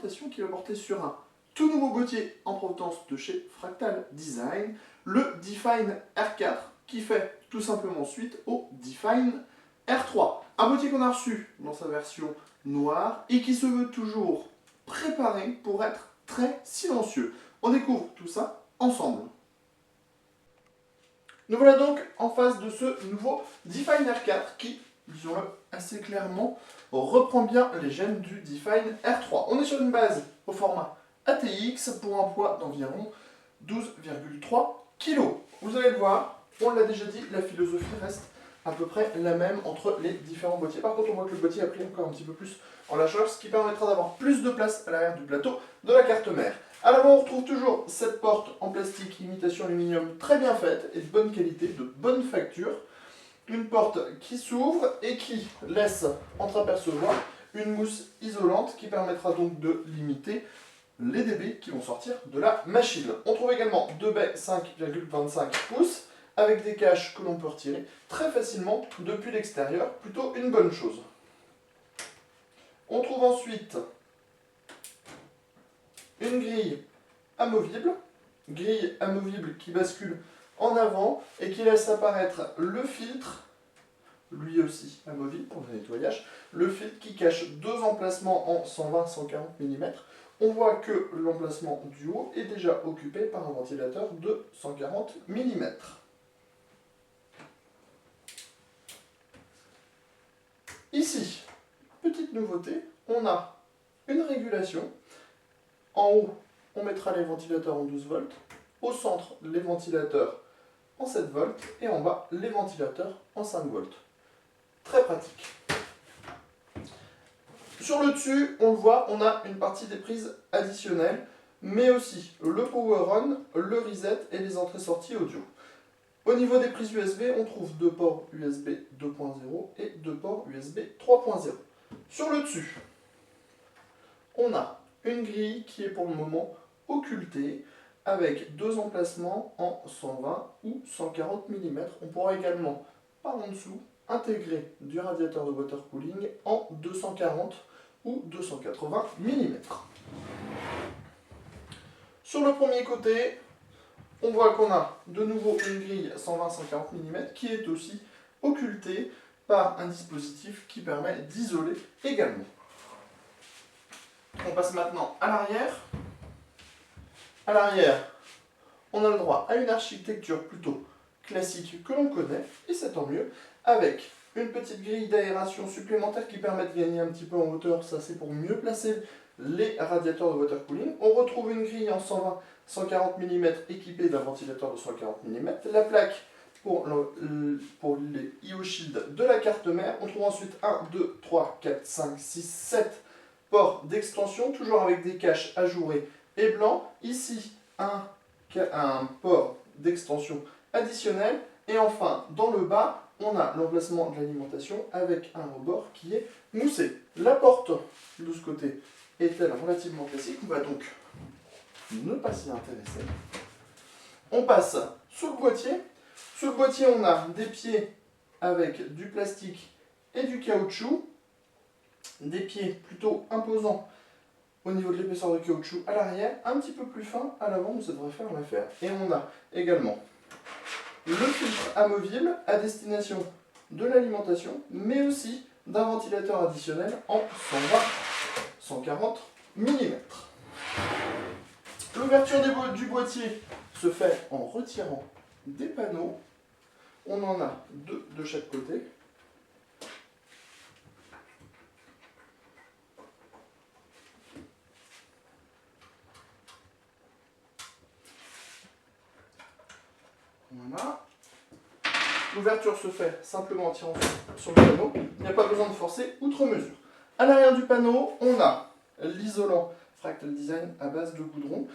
alimentation qui va porter sur un tout nouveau boîtier en provenance de chez Fractal Design, le Define R4, qui fait tout simplement suite au Define R3. Un boîtier qu'on a reçu dans sa version noire et qui se veut toujours préparé pour être très silencieux. On découvre tout ça ensemble. Nous voilà donc en face de ce nouveau Define R4 qui, disons-le assez clairement, reprend bien les gènes du Define R3. On est sur une base au format ATX pour un poids d'environ 12,3 kg. Vous allez le voir, on l'a déjà dit, la philosophie reste à peu près la même entre les différents boîtiers. Par contre, on voit que le boîtier a pris encore un petit peu plus en largeur, ce qui permettra d'avoir plus de place à l'arrière du plateau de la carte mère. À l'avant, on retrouve toujours cette porte en plastique imitation aluminium très bien faite et de bonne qualité, de bonne facture. Une porte qui s'ouvre et qui laisse entreapercevoir une mousse isolante qui permettra donc de limiter les débits qui vont sortir de la machine. On trouve également deux baies 5,25 pouces avec des caches que l'on peut retirer très facilement depuis l'extérieur, plutôt une bonne chose. On trouve ensuite une grille amovible qui bascule en avant et qui laisse apparaître le filtre, lui aussi amovible pour le nettoyage, le filtre qui cache deux emplacements en 120-140 mm. On voit que l'emplacement du haut est déjà occupé par un ventilateur de 140 mm. Ici, petite nouveauté, on a une régulation. En haut, on mettra les ventilateurs en 12 volts. Au centre, les ventilateurs en 7 volts. Et en bas, les ventilateurs en 5 volts. Très pratique. Sur le dessus, on le voit, on a une partie des prises additionnelles, mais aussi le power on, le reset et les entrées-sorties audio. Au niveau des prises USB, on trouve deux ports USB 2.0 et deux ports USB 3.0. Sur le dessus, on a une grille qui est pour le moment occultée avec deux emplacements en 120 ou 140 mm. On pourra également, par en dessous, intégrer du radiateur de water cooling en 240 ou 280 mm. Sur le premier côté, on voit qu'on a de nouveau une grille 120-140 mm qui est aussi occultée par un dispositif qui permet d'isoler également. On passe maintenant à l'arrière. À l'arrière, on a le droit à une architecture plutôt classique que l'on connaît, et c'est tant mieux, avec une petite grille d'aération supplémentaire qui permet de gagner un petit peu en hauteur, ça c'est pour mieux placer les radiateurs de water cooling. On retrouve une grille en 120-140 mm équipée d'un ventilateur de 140 mm, la plaque pour les IO Shield de la carte mère. On trouve ensuite 1, 2, 3, 4, 5, 6, 7 ports d'extension, toujours avec des caches ajourées et blancs. Ici, un port d'extension additionnel. Et enfin, dans le bas, on a l'emplacement de l'alimentation avec un rebord qui est moussé. La porte de ce côté est-elle relativement classique? On va donc ne pas s'y intéresser. On passe sous le boîtier. Sous le boîtier, on a des pieds avec du plastique et du caoutchouc. Des pieds plutôt imposants au niveau de l'épaisseur de caoutchouc à l'arrière, un petit peu plus fin à l'avant où ça devrait faire l'affaire. Et on a également le filtre amovible à destination de l'alimentation, mais aussi d'un ventilateur additionnel en 120-140 mm. L'ouverture du boîtier se fait en retirant des panneaux. On en a deux de chaque côté. Voilà. L'ouverture se fait simplement en tirant sur le panneau. Il n'y a pas besoin de forcer outre mesure. À l'arrière du panneau, on a l'isolant Fractal Design à base de goudron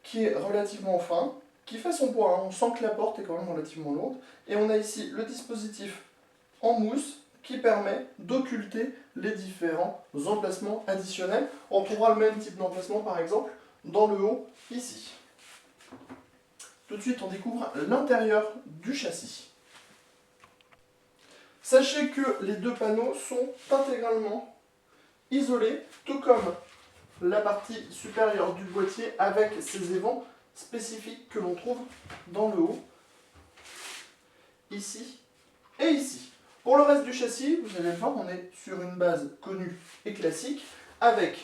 qui est relativement fin, qui fait son poids. On sent que la porte est quand même relativement lourde. Et on a ici le dispositif en mousse qui permet d'occulter les différents emplacements additionnels. On trouvera le même type d'emplacement par exemple dans le haut ici. Tout de suite, on découvre l'intérieur du châssis. Sachez que les deux panneaux sont intégralement isolés, tout comme la partie supérieure du boîtier avec ces évents spécifiques que l'on trouve dans le haut, ici et ici. Pour le reste du châssis, vous allez le voir, on est sur une base connue et classique, avec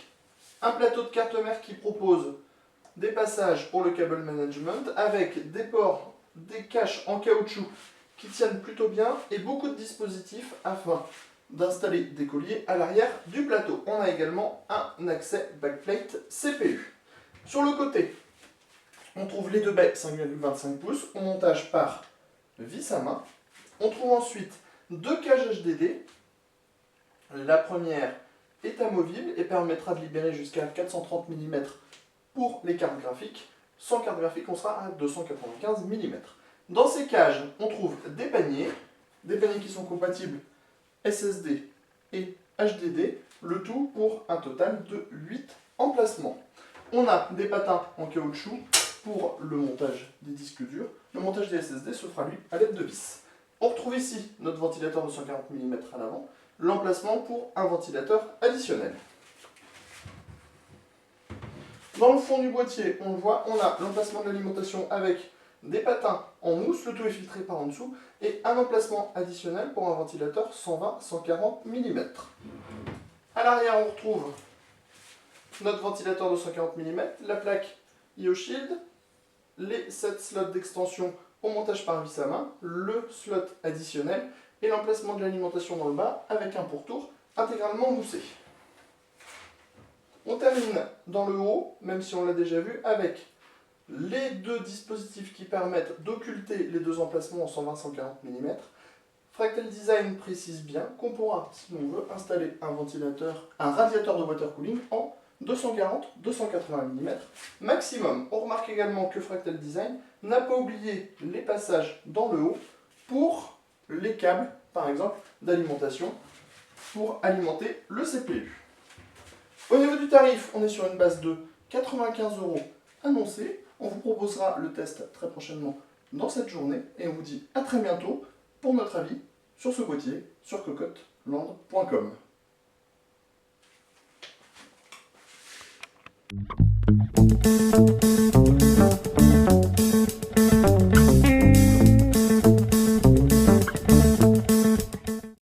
un plateau de carte mère qui propose des passages pour le cable management, avec des ports, des caches en caoutchouc qui tiennent plutôt bien, et beaucoup de dispositifs afin d'installer des colliers à l'arrière du plateau. On a également un accès backplate CPU. Sur le côté, on trouve les deux baies 5,25 pouces, au montage par vis à main. On trouve ensuite deux cages HDD. La première est amovible et permettra de libérer jusqu'à 430 mm pour les cartes graphiques. Sans carte graphique, on sera à 295 mm. Dans ces cages, on trouve des paniers qui sont compatibles SSD et HDD, le tout pour un total de 8 emplacements. On a des patins en caoutchouc pour le montage des disques durs. Le montage des SSD se fera lui à l'aide de vis. On retrouve ici notre ventilateur de 140 mm à l'avant, l'emplacement pour un ventilateur additionnel. Dans le fond du boîtier, on le voit, on a l'emplacement de l'alimentation avec des patins en mousse, le tout est filtré par en dessous, et un emplacement additionnel pour un ventilateur 120-140 mm. À l'arrière, on retrouve notre ventilateur de 140 mm, la plaque IO-Shield, les 7 slots d'extension au montage par vis à main, le slot additionnel et l'emplacement de l'alimentation dans le bas avec un pourtour intégralement moussé. On termine dans le haut, même si on l'a déjà vu, avec les deux dispositifs qui permettent d'occulter les deux emplacements en 120-140 mm. Fractal Design précise bien qu'on pourra, si l'on veut, installer un radiateur de water cooling en 240-280 mm maximum. On remarque également que Fractal Design n'a pas oublié les passages dans le haut pour les câbles, par exemple, d'alimentation pour alimenter le CPU. Au niveau du tarif, on est sur une base de 95 € annoncée. On vous proposera le test très prochainement dans cette journée et on vous dit à très bientôt pour notre avis sur ce boîtier sur cocotte-land.com.